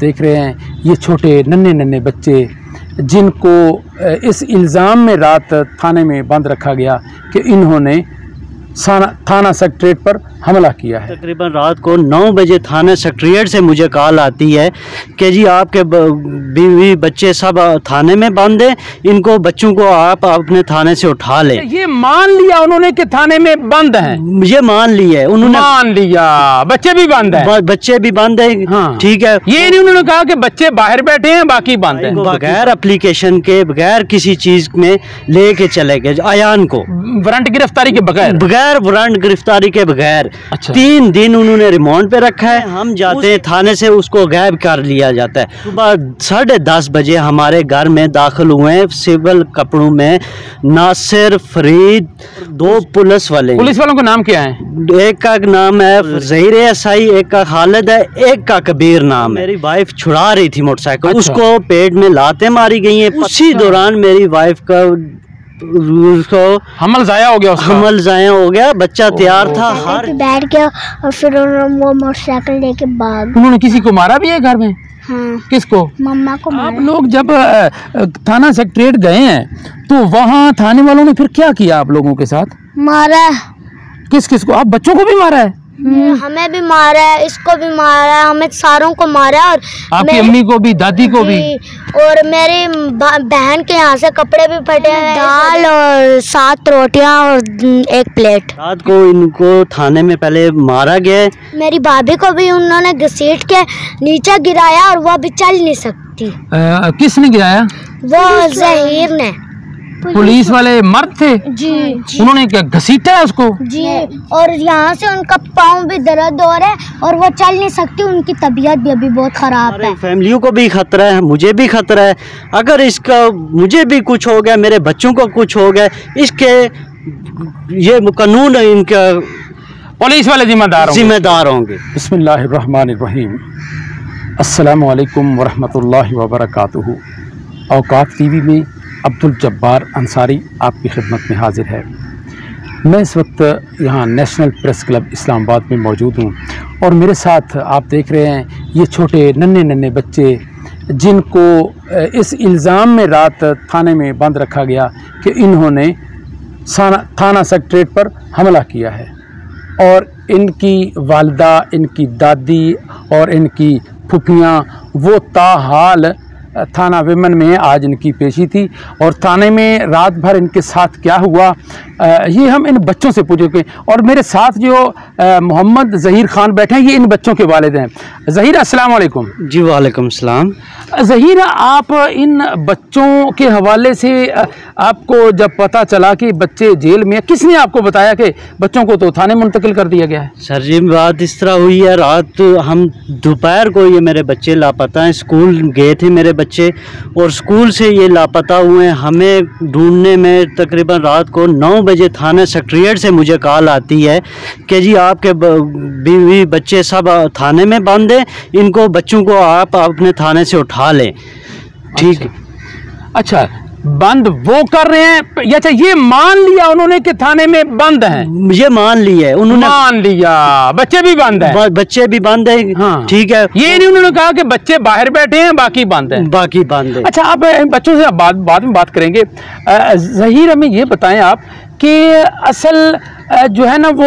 देख रहे हैं ये छोटे नन्हे नन्हे बच्चे जिनको इस इल्ज़ाम में रात थाने में बंद रखा गया कि इन्होंने थाना सेक्रेटरीट पर हमला किया है। तकरीबन रात को 9 बजे थाना सेक्रेटरीट से मुझे कॉल आती है कि जी आपके बीवी बच्चे सब थाने में बंद हैं, इनको बच्चों को आप अपने थाने से उठा लें। ये मान लिया उन्होंने कि थाने में बंद हैं? ये मान लिया है उन्होंने, मान लिया बच्चे भी बंद हैं? बच्चे भी बंद हैं। हाँ। ठीक है, ये नहीं उन्होंने कहा कि बच्चे बाहर बैठे हैं बाकी बंद हैं। बगैर एप्लीकेशन के बगैर किसी चीज में लेके चले गए अयान को, वारंट गिरफ्तारी के बगैर वारंट गिरफ्तारी के बगैर। अच्छा। 3 दिन उन्होंने रिमांड पे रखा है। हम जाते हैं थाने से, उसको गायब कर लिया जाता है। सुबह 10:30 बजे हमारे घर में दाखिल हुए हैं सिविल कपड़ों में नासिर, फरीद, 2 पुलिस वाले। पुलिस वालों का नाम क्या है? एक का नाम है ज़हीर एसआई, एक का खालिद है, एक का कबीर नाम है। मेरी वाइफ छुड़ा रही थी मोटरसाइकिल। अच्छा। उसको पेट में लातें मारी गई हैं। उसी दौरान मेरी वाइफ का उसको हमल जाया हो गया, बच्चा तैयार था, हर बैठ गया और फिर वो मोटरसाइकिल लेके भाग। उन्होंने किसी को मारा भी है घर में? हाँ। किसको? मम्मा को मारा। आप लोग जब थाना सेक्रेटरीट गए हैं तो वहाँ थाने वालों ने फिर क्या किया आप लोगों के साथ? मारा। किस को? आप बच्चों को भी मारा है? हमें भी मारा है, इसको भी मारा है, हमें सारों को मारा है। और आपकी अम्मी को भी, दादी को भी, और मेरी बहन के यहाँ से कपड़े भी फटे हैं। दाल और 7 रोटियां और 1 प्लेट। रात को इनको थाने में पहले मारा गया। मेरी भाभी को भी उन्होंने घसीट के नीचे गिराया और वो अभी चल नहीं सकती। किसने गिराया? वो ज़हीर ने। पुलिस वाले मर्द थे? जी। उन्होंने क्या घसीटा है उसको? जी। और यहाँ से उनका पाँव भी दर्द हो रहा है और वो चल नहीं सकती, उनकी तबीयत भी अभी बहुत खराब है। फैमिलियों को भी खतरा है, मुझे भी खतरा है। अगर इसका मुझे भी कुछ हो गया, मेरे बच्चों को कुछ हो गया, इसके ये कानून इनका पुलिस वाले जिम्मेदार होंगे। बिस्मिल्लाहिर्रहमानिर्रहीम। अस्सलामु अलैकुम वरहमतुल्लाहि वबरकातुहू। औकात टीवी में अब्दुल जब्बार अंसारी आपकी खिदमत में हाजिर है। मैं इस वक्त यहाँ नेशनल प्रेस क्लब इस्लामाबाद में मौजूद हूँ और मेरे साथ आप देख रहे हैं ये छोटे नन्हे नन्हे बच्चे जिनको इस इल्ज़ाम में रात थाने में बंद रखा गया कि इन्होंने थाना सेक्रेटरीट पर हमला किया है। और इनकी वालिदा, इनकी दादी और इनकी फुफियाँ वो ताहाल थाना विमन में आज इनकी पेशी थी और थाने में रात भर इनके साथ क्या हुआ ये हम इन बच्चों से पूछेंगे। और मेरे साथ जो मोहम्मद ज़हीर खान बैठे हैं ये इन बच्चों के वालिद हैं। ज़हीर अस्सलाम वालेकुम। जी वालेकुम सलाम। ज़हीर, आप इन बच्चों के हवाले से आपको जब पता चला कि बच्चे जेल में, किसने आपको बताया कि बच्चों को तो थाने मुंतकिल कर दिया गया है? सर जी बात इस तरह हुई है, रात हम दोपहर को ये मेरे बच्चे लापता हैं। स्कूल गए थे मेरे बच्चे और स्कूल से ये लापता हुए हैं। हमें ढूंढने में तकरीबन रात को 9 बजे थाना सेक्रेटरीट से मुझे कॉल आती है कि जी आपके बीवी बच्चे सब थाने में बंद हैं, इनको बच्चों को आप अपने थाने से उठा लें। ठीक। अच्छा, बंद वो कर रहे हैं? अच्छा, ये मान लिया उन्होंने कि थाने में बंद हैं? ये मान लिया है उन्होंने। मान लिया बच्चे भी बंद हैं? बच्चे भी बंद हैं। हाँ। ठीक है, ये नहीं उन्होंने कहा कि बच्चे बाहर बैठे हैं बाकी बंद हैं? बाकी बंद है। अच्छा, आप बच्चों से बाद में बात करेंगे। ज़हीर, हमें ये बताएं आप कि असल जो है ना वो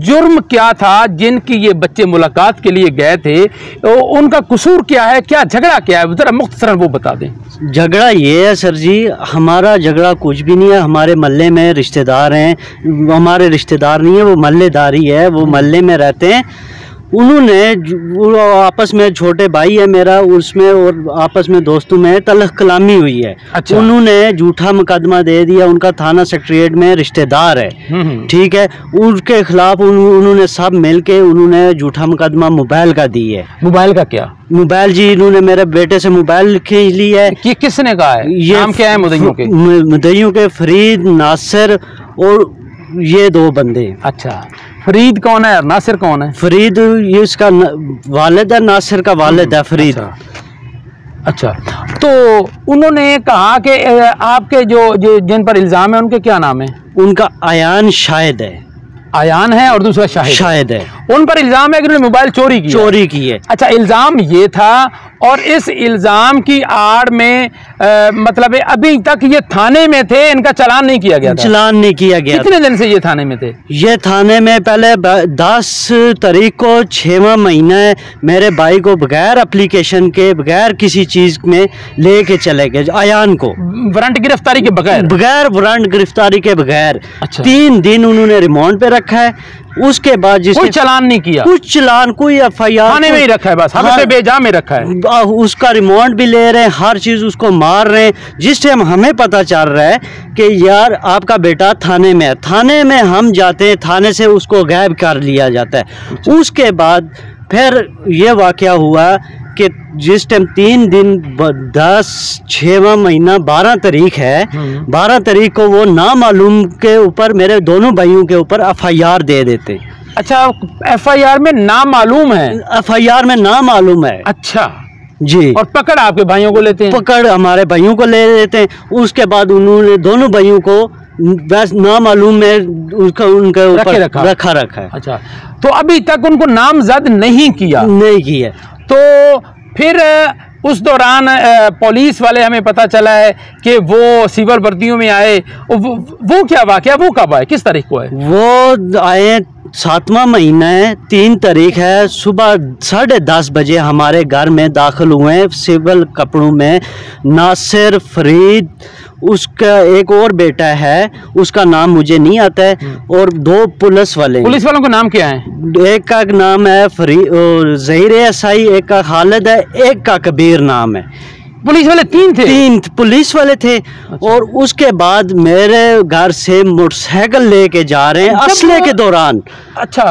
जुर्म क्या था जिनकी ये बच्चे मुलाकात के लिए गए थे, उनका कसूर क्या है, क्या झगड़ा क्या है, ज़रा मुख्तसरन वो बता दें। झगड़ा ये है सर जी, हमारा झगड़ा कुछ भी नहीं है। हमारे मोहल्ले में रिश्तेदार हैं, हमारे रिश्तेदार नहीं है, वो मोहल्लेदारी है, वो मोहल्ले में रहते हैं। उन्होंने वो आपस में, छोटे भाई है मेरा, उसमें और आपस में दोस्तों में तलख कलामी हुई है। अच्छा। उन्होंने झूठा मुकदमा दे दिया, उनका थाना सेक्रेटरीट में रिश्तेदार है। ठीक है, उसके खिलाफ उन्होंने सब मिलके उन्होंने झूठा मुकदमा मोबाइल का दी है। मोबाइल का क्या? मोबाइल जी, इन्होंने मेरे बेटे से मोबाइल खींच ली है। कि किसने कहा है? ये नाम क्या है मुद्दइयों के? मुद्दइयों के फरीद, नासिर और ये 2 बंदे। अच्छा, फरीद कौन है, नासिर कौन है? फरीद ये उसका वालिद है, नासिर का वालिद है फरीद। अच्छा, तो उन्होंने कहा कि आपके जो जिन पर इल्ज़ाम है उनके क्या नाम है? उनका अयान शाहिद है। अयान है और दूसरा शाहिद शाहिद है। उन पर इल्जाम है कि उन्होंने मोबाइल चोरी की है। अच्छा, इल्जाम ये था और इस इल्जाम की आड़ में मतलब अभी तक ये थाने में थे, इनका चालान नहीं किया गया था। चालान नहीं किया गया। कितने दिन से ये थाने में थे? ये थाने में पहले 10 तारीख को 6वां महीना है, मेरे भाई को बगैर एप्लीकेशन के, बगैर किसी चीज में लेके चले गए अयान को, वारंट गिरफ्तारी के बगैर वारंट गिरफ्तारी के बगैर। अच्छा। 3 दिन उन्होंने रिमांड पे रखा है। उसके बाद जिसने कोई चालान नहीं किया, कुछ चालान, कोई FIR थाने में ही रखा है, बस हमें बेजा में रखा है। उसका रिमांड भी ले रहे हैं, हर चीज उसको मार रहे हैं। जिस टाइम हमें पता चल रहा है कि यार आपका बेटा थाने में है, थाने में हम जाते हैं, थाने से उसको गायब कर लिया जाता है। उसके बाद फिर ये वाकया हुआ कि जिस टाइम 3 दिन 6वां महीना 12 तारीख है, 12 तारीख को वो नामालूम के ऊपर, मेरे दोनों भाइयों के ऊपर FIR दे देते। अच्छा, FIR में नामालूम है? FIR में नामालूम है। अच्छा जी। और पकड़ आपके भाइयों को लेते हैं? पकड़ हमारे भाइयों को ले लेते हैं। उसके बाद उन्होंने दोनों भाइयों को बस नामालूम में उसका उनके ऊपर रखा है। अच्छा, तो अभी तक उनको नामजद नहीं किया? तो फिर उस दौरान पुलिस वाले, हमें पता चला है कि वो सिविल वर्दियों में आए। वो क्या वाकया, वो कब आए, किस तारीख को आए? वो आए 7वां महीना है, 3 तारीख है, सुबह 10:30 बजे हमारे घर में दाखिल हुए सिविल कपड़ों में। नासिर, फरीद, उसका एक और बेटा है, उसका नाम मुझे नहीं आता है, और 2 पुलिस वालों का नाम क्या है? एक का नाम है ज़हीर SI, एक का खालिद है, एक का कबीर नाम है। पुलिस वाले 3 थे? 3 पुलिस वाले थे। अच्छा। और उसके बाद मेरे घर से मोटरसाइकिल लेके जा रहे हैं असले के दौरान। अच्छा,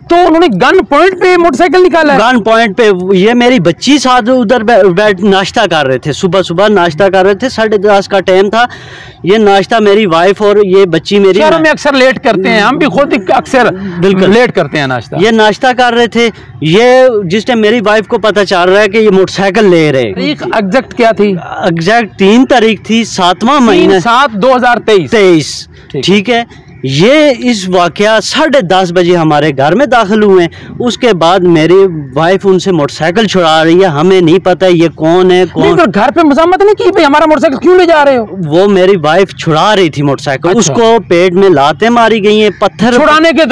तो उन्होंने गन पॉइंट पे मोटरसाइकिल निकाला है? गन पॉइंट पे। ये मेरी बच्ची साथ उधर बैठ नाश्ता कर रहे थे, सुबह नाश्ता कर रहे थे, 10:30 का टाइम था। ये नाश्ता मेरी वाइफ और ये बच्ची मेरी, शहरों में अक्सर लेट करते हैं, हम भी खुद अक्सर बिल्कुल लेट करते हैं नाश्ता। ये नाश्ता कर रहे थे। ये जिस टाइम मेरी वाइफ को पता चल रहा है कि ये मोटरसाइकिल ले रहे। एग्जैक्ट क्या थी? एग्जैक्ट 3 तारीख थी, 7वां महीना, 7/7/2023। ठीक है। ये इस वाकया 10:30 बजे हमारे घर में दाखिल हुए। उसके बाद मेरी वाइफ उनसे मोटरसाइकिल छुड़ा रही है, हमें नहीं पता ये कौन है। तो घर पे मज़ामत नहीं की भाई हमारा मोटरसाइकिल क्यों ले जा रहे हो? वो मेरी वाइफ छुड़ा रही थी मोटरसाइकिल। अच्छा। उसको पेट में लातें मारी गई हैं, पत्थर छुड़ाने के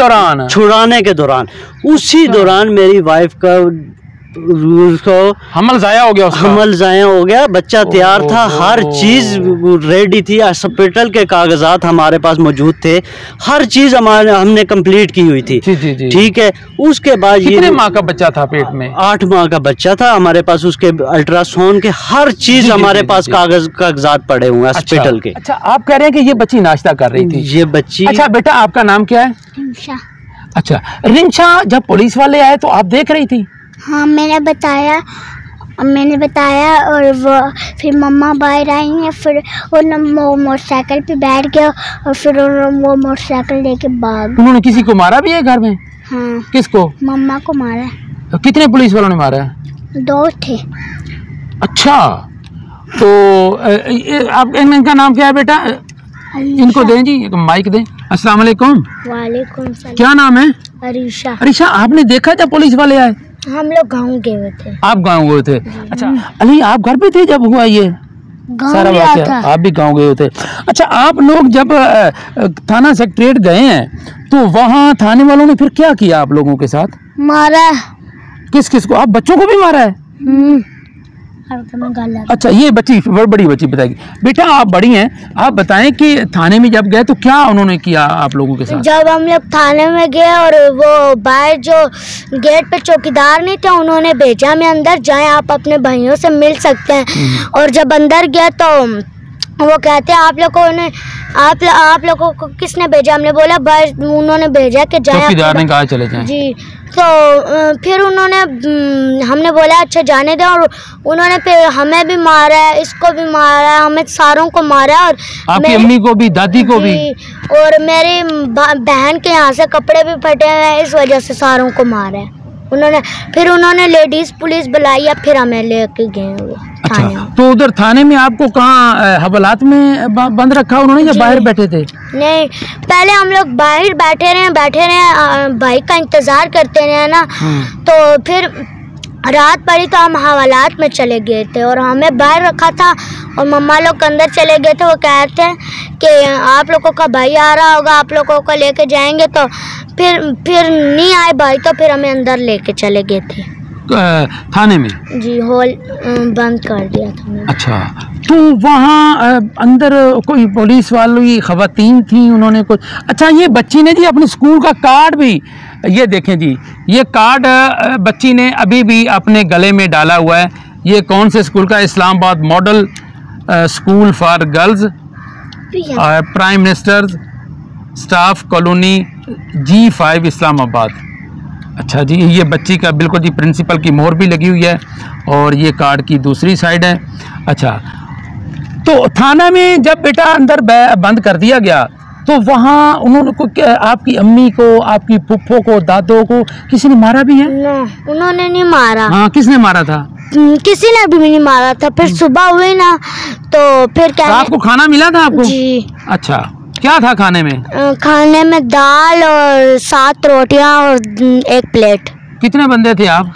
दौरान उसी दौरान मेरी वाइफ का उसको हमल जाया हो गया। बच्चा तैयार था, हर चीज रेडी थी, हॉस्पिटल के कागजात हमारे पास मौजूद थे, हर चीज हमने कंप्लीट की हुई थी। ठीक है। उसके बाद कितने माह का बच्चा था पेट में? 8 माह का बच्चा था हमारे पास। उसके अल्ट्रासाउंड के हर चीज हमारे पास कागजात पड़े हुए हैं हॉस्पिटल के। अच्छा, आप कह रहे हैं कि ये बच्ची नाश्ता कर रही थी? ये बच्ची। अच्छा बेटा, आपका नाम क्या है? रिंशा। अच्छा रिंशा, जब पुलिस वाले आए तो आप देख रही थी? हाँ, मैंने बताया और वो फिर मम्मा बाहर आई हैं, फिर वो मोटरसाइकिल पे बैठ गया और फिर वो मोटरसाइकिल लेके भाग। उन्होंने किसी को मारा भी है घर में? हाँ। किसको? मम्मा को मारा। तो कितने पुलिस वालों ने मारा है? 2 थे। अच्छा, तो आप इनका नाम क्या है बेटा? इनको दें जी, माइक दें। अस्सलाम वालेकुम। वालेकुम सलाम। क्या नाम है? अरीशा। अरीशा, आपने देखा जब पुलिस वाले आए? हम लोग गाँव गए हुए थे। आप गाँव गए थे? अच्छा अली, आप घर पे थे जब हुआ ये सारा वाक़या? आप भी गाँव गए थे। अच्छा, आप लोग जब थाना सेक्रेटरीट गए हैं तो वहाँ थाने वालों ने फिर क्या किया आप लोगों के साथ? मारा। किस को? आप बच्चों को भी मारा है? अच्छा, ये बच्ची बड़ी बच्ची बताएगी। बेटा आप बड़ी हैं, आप बताएं कि थाने में जब गए तो क्या उन्होंने किया आप लोगों के साथ? जब हम लोग थाने में गए और वो बाहर जो गेट पे चौकीदार नहीं थे, उन्होंने भेजा में अंदर जाएं, आप अपने भाइयों से मिल सकते हैं। और जब अंदर गया तो वो कहते हैं आप लोगों को किसने भेजा? हमने बोला भाई उन्होंने भेजा कि जाएं। चौकीदार ने कहा चले जाएं। जी। तो फिर हमने बोला अच्छा जाने दें, और उन्होंने फिर हमें भी मारा है, इसको भी मारा है, हमें सारों को मारा है, और आपकी अम्मी को भी, दादी को भी, और मेरी बहन के यहाँ से कपड़े भी फटे हुए हैं, इस वजह से सारों को मारा है उन्होंने। फिर उन्होंने लेडीज पुलिस बुलाई है, फिर हमें लेके गए वो। थाने में। अच्छा, तो उधर थाने में आपको कहाँ हवालात में बंद रखा उन्होंने या बाहर बैठे थे? नहीं, पहले हम लोग बाहर बैठे रहे, भाई का इंतजार करते रहे ना। तो फिर रात पड़ी तो हम हवालात में चले गए थे और हमें बाहर रखा था और मम्मा लोग अंदर चले गए थे। वो कहते हैं कि आप लोगों का भाई आ रहा होगा, आप लोगों को लेके जाएंगे। तो फिर नहीं आए भाई, तो फिर हमें अंदर लेके चले गए थे थाने में। जी, हॉल बंद कर दिया था। अच्छा, तो वहाँ अंदर कोई पुलिस वाली खवातीन थी, उन्होंने कुछ? अच्छा, ये बच्ची ने जी अपने स्कूल का कार्ड भी, ये देखें जी, ये कार्ड बच्ची ने अभी भी अपने गले में डाला हुआ है। ये कौन से स्कूल का? Islamabad model school for girls, prime minister staff colony G5 Islamabad. अच्छा जी, ये बच्ची का बिल्कुल जी प्रिंसिपल की मोहर भी लगी हुई है और ये कार्ड की दूसरी साइड है। अच्छा, तो थाना में जब बेटा अंदर बंद कर दिया गया तो वहाँ उन्होंने को आपकी अम्मी को, आपकी फुफ्फो को, दादो को किसी ने मारा भी है? उन्होंने नहीं मारा। हाँ, किसने मारा था? किसी ने भी नहीं मारा था। फिर सुबह हुई ना, तो फिर क्या, आपको खाना मिला था आपको? जी। अच्छा, क्या था खाने में? खाने में दाल और 7 रोटियां और 1 प्लेट। कितने बंदे थे आप?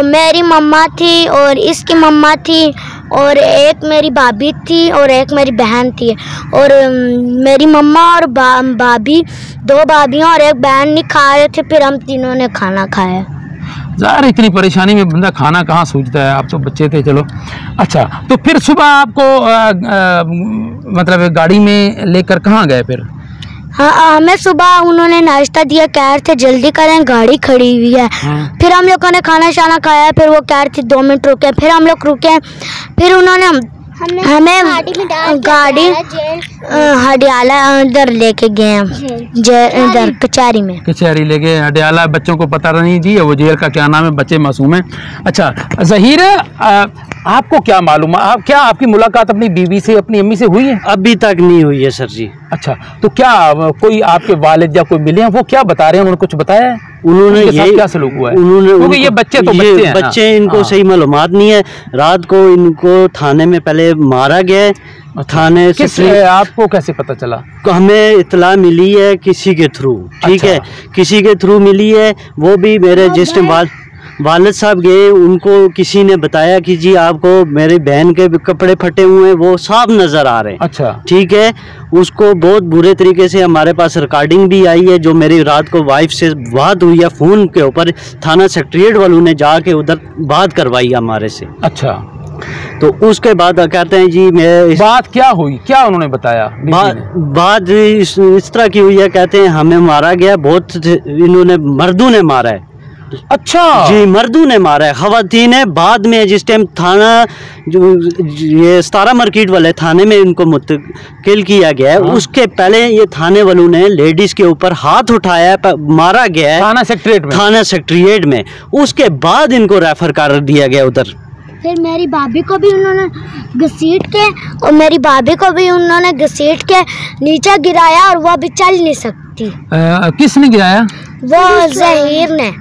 मेरी मम्मा थी और इसकी मम्मा थी और एक मेरी भाभी थी और एक मेरी बहन थी। और मेरी मम्मा और भाभी, 2 भाभियाँ और 1 बहन नहीं खा रहे थे, फिर हम तीनों ने खाना खाया। ज़ाहिर इतनी परेशानी में बंदा खाना कहाँ सूझता है, आप तो बच्चे थे। चलो, अच्छा, तो फिर सुबह आपको मतलब गाड़ी में लेकर कहाँ गए फिर? हाँ, हमें सुबह उन्होंने नाश्ता दिया, कह रहे थे जल्दी करें, गाड़ी खड़ी हुई है। फिर हम लोगों ने खाना शाना खाया, फिर वो कह रहे थे 2 मिनट रुके, फिर हम लोग रुके। फिर उन्होंने हमें गाड़ी हडियाला इधर लेके गए, इधर कचहरी ले गए हडियाला। बच्चों को पता नहीं जी वो जेल का क्या नाम है, बच्चे मासूम हैं। अच्छा ज़हीर, आपको क्या मालूम है, क्या आपकी मुलाकात अपनी बीवी से, अपनी अम्मी से हुई है? अभी तक नहीं हुई है सर जी। अच्छा, तो क्या कोई आपके वालिद या कोई मिले हैं, वो क्या बता रहे हैं, उन्होंने कुछ बताया है? उन्होंने ये क्या सलूक हुआ है? क्योंकि ये बच्चे तो बच्चे हैं, बच्चे इनको सही मालूमात नहीं है। रात को इनको थाने में पहले मारा गया है। थाने से आपको कैसे पता चला? हमें इतला मिली है किसी के थ्रू, ठीक है, किसी के थ्रू मिली है। वो भी मेरे जिस वालिद साहब गए, उनको किसी ने बताया कि जी आपको मेरी बहन के कपड़े फटे हुए हैं, वो साफ नज़र आ रहे हैं। अच्छा, ठीक है, उसको बहुत बुरे तरीके से हमारे पास रिकॉर्डिंग भी आई है, जो मेरी रात को वाइफ से बात हुई है फ़ोन के ऊपर। थाना सेक्रेटरीट वालों ने जाके उधर बात करवाई हमारे से। अच्छा, तो उसके बाद कहते हैं जी मैं बात क्या हुई, क्या उन्होंने बताया? बात इस तरह की हुई है, कहते हैं हमें मारा गया, बहुत इन्होंने मर्दों ने मारा है। अच्छा जी, मर्दों ने मारा है, खवातीन है। बाद में जिस टाइम थाना जो ये 17 मार्केट वाले थाने में इनको मुतकिल किया गया है, उसके पहले ये थाने वालों ने लेडीज के ऊपर हाथ उठाया, मारा गया है थाना सेक्रेटरीट में। उसके बाद इनको रेफर कर दिया गया उधर। फिर मेरी भाभी को भी उन्होंने घसीट के, और मेरी भाभी को भी उन्होंने घसीट के नीचे गिराया और वो अभी चल नहीं सकती। किसने गिराया? वो ज़हीर ने।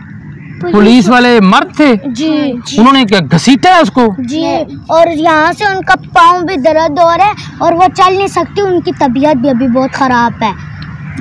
पुलिस वाले मर्द थे जी। उन्होंने क्या घसीटा है उसको? जी, और यहाँ से उनका पाँव भी दर्द हो रहा है और वो चल नहीं सकती। उनकी तबीयत भी अभी बहुत ख़राब है,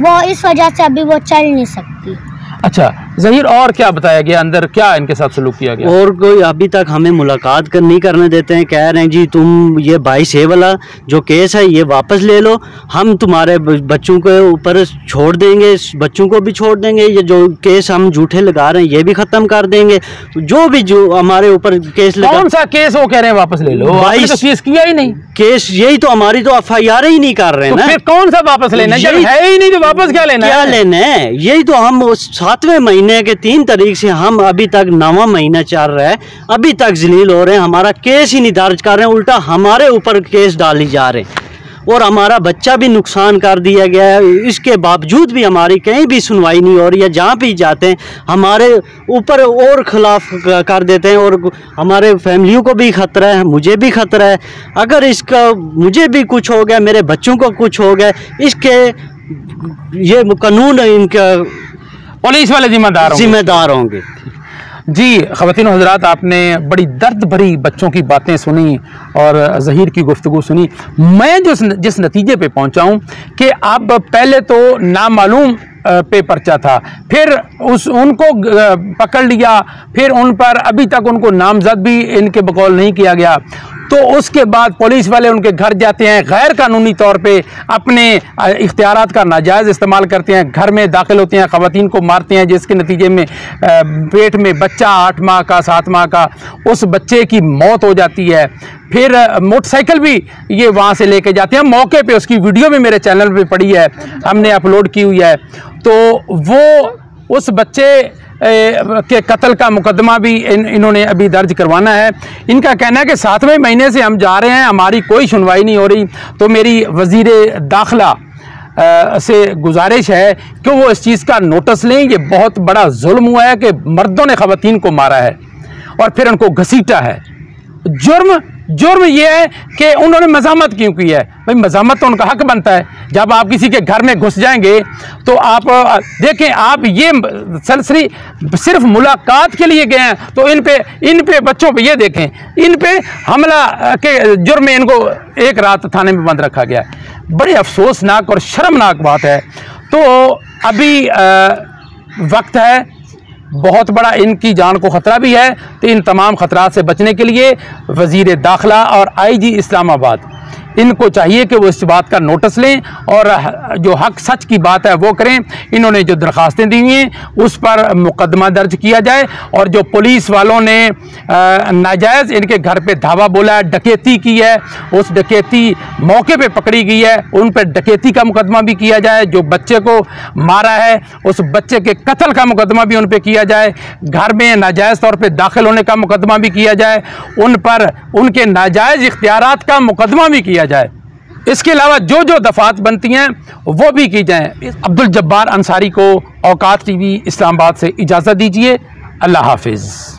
वो इस वजह से अभी वो चल नहीं सकती। अच्छा ज़हीर, और क्या बताया गया अंदर, क्या इनके साथ सलूक किया गया? और कोई अभी तक हमें मुलाकात नहीं करने देते हैं। कह रहे हैं जी तुम ये 22A वाला जो केस है ये वापस ले लो, हम तुम्हारे बच्चों के ऊपर छोड़ देंगे, बच्चों को भी छोड़ देंगे, ये जो केस हम झूठे लगा रहे हैं ये भी ख़त्म कर देंगे। जो हमारे ऊपर केस लगा, कौन सा केस वो कह रहे हैं वापस ले लो? 22 तो केस किया ही नहीं। केस यही तो, हमारी तो FIR ही नहीं कर रहे हैं, तो फिर कौन सा वापस लेना है? है ही नहीं तो वापस क्या लेना है? यही तो, हम 7वें महीने के 3 तारीख से हम अभी तक 9वां महीना चल रहा है, अभी तक जलील हो रहे हैं, हमारा केस ही नहीं दर्ज कर रहे हैं, उल्टा हमारे ऊपर केस डाली जा रहे हैं और हमारा बच्चा भी नुकसान कर दिया गया है। इसके बावजूद भी हमारी कहीं भी सुनवाई नहीं हो रही है। जहाँ भी जाते हैं हमारे ऊपर और खिलाफ कर देते हैं और हमारे फैमिलियों को भी खतरा है, मुझे भी खतरा है। अगर इसका मुझे भी कुछ हो गया, मेरे बच्चों को कुछ हो गया, इसके ये कानून इनका पुलिस वाले जिम्मेदार होंगे। जी ख़वातीन हज़रात, आपने बड़ी दर्द भरी बच्चों की बातें सुनी और ज़हीर की गुफ्तगू सुनी। मैं जिस नतीजे पे पहुंचा हूं कि अब पहले तो नामालूम पे पर्चा था, फिर उनको पकड़ लिया, फिर उन पर अभी तक उनको नामजद भी इनके बकौल नहीं किया गया। तो उसके बाद पुलिस वाले उनके घर जाते हैं, गैर कानूनी तौर पे अपने इख्तियारात का नाजायज़ इस्तेमाल करते हैं, घर में दाखिल होते हैं, ख़वातीन को मारते हैं, जिसके नतीजे में पेट में बच्चा 8 माह का 7 माह का, उस बच्चे की मौत हो जाती है। फिर मोटरसाइकिल भी ये वहाँ से लेके जाते हैं मौके पे, उसकी वीडियो भी मेरे चैनल पे पड़ी है, हमने अपलोड की हुई है। तो वो उस बच्चे के कत्ल का मुकदमा भी इन्होंने अभी दर्ज करवाना है। इनका कहना है कि 7वें महीने से हम जा रहे हैं, हमारी कोई सुनवाई नहीं हो रही। तो मेरी वज़ीर दाखिला से गुजारिश है कि वो इस चीज़ का नोटिस लें। ये बहुत बड़ा जुल्म हुआ है कि मर्दों ने ख़वातीन को मारा है और फिर उनको घसीटा है। जुर्म ये है कि उन्होंने मज़ामत क्यों की है। भाई मज़ामत तो उनका हक बनता है। जब आप किसी के घर में घुस जाएंगे तो आप देखें, आप ये सरसरी सिर्फ मुलाकात के लिए गए हैं, तो इन पे बच्चों पे ये देखें, इन पे हमला के जुर्म में इनको 1 रात थाने में बंद रखा गया है। बड़े अफसोसनाक और शर्मनाक बात है। तो अभी वक्त है, बहुत बड़ा इनकी जान को ख़तरा भी है। तो इन तमाम ख़तरात से बचने के लिए वज़ीर दाखिला और IG इस्लामाबाद इनको चाहिए कि वो इस बात का नोटिस लें और जो हक सच की बात है वो करें। इन्होंने जो दरख्वास्तें दी हुई हैं उस पर मुकदमा दर्ज किया जाए, और जो पुलिस वालों ने नाजायज़ इनके घर पे धावा बोला है, डकैती की है, उस डकैती मौके पे पकड़ी गई है, उन पर डकैती का मुकदमा भी किया जाए। जो बच्चे को मारा है उस बच्चे के कत्ल का मुकदमा भी उन पर किया जाए, घर में नाजायज़ तौर पर दाखिल होने का मुकदमा भी किया जाए, उन पर उनके नाजायज़ इख्तियारात का मुकदमा भी किया जाए। इसके अलावा जो दफ़ात बनती हैं वो भी की जाएँ। अब्दुल जब्बार अंसारी को औकात TV इस्लामाबाद से इजाज़त दीजिए। अल्लाह हाफिज़।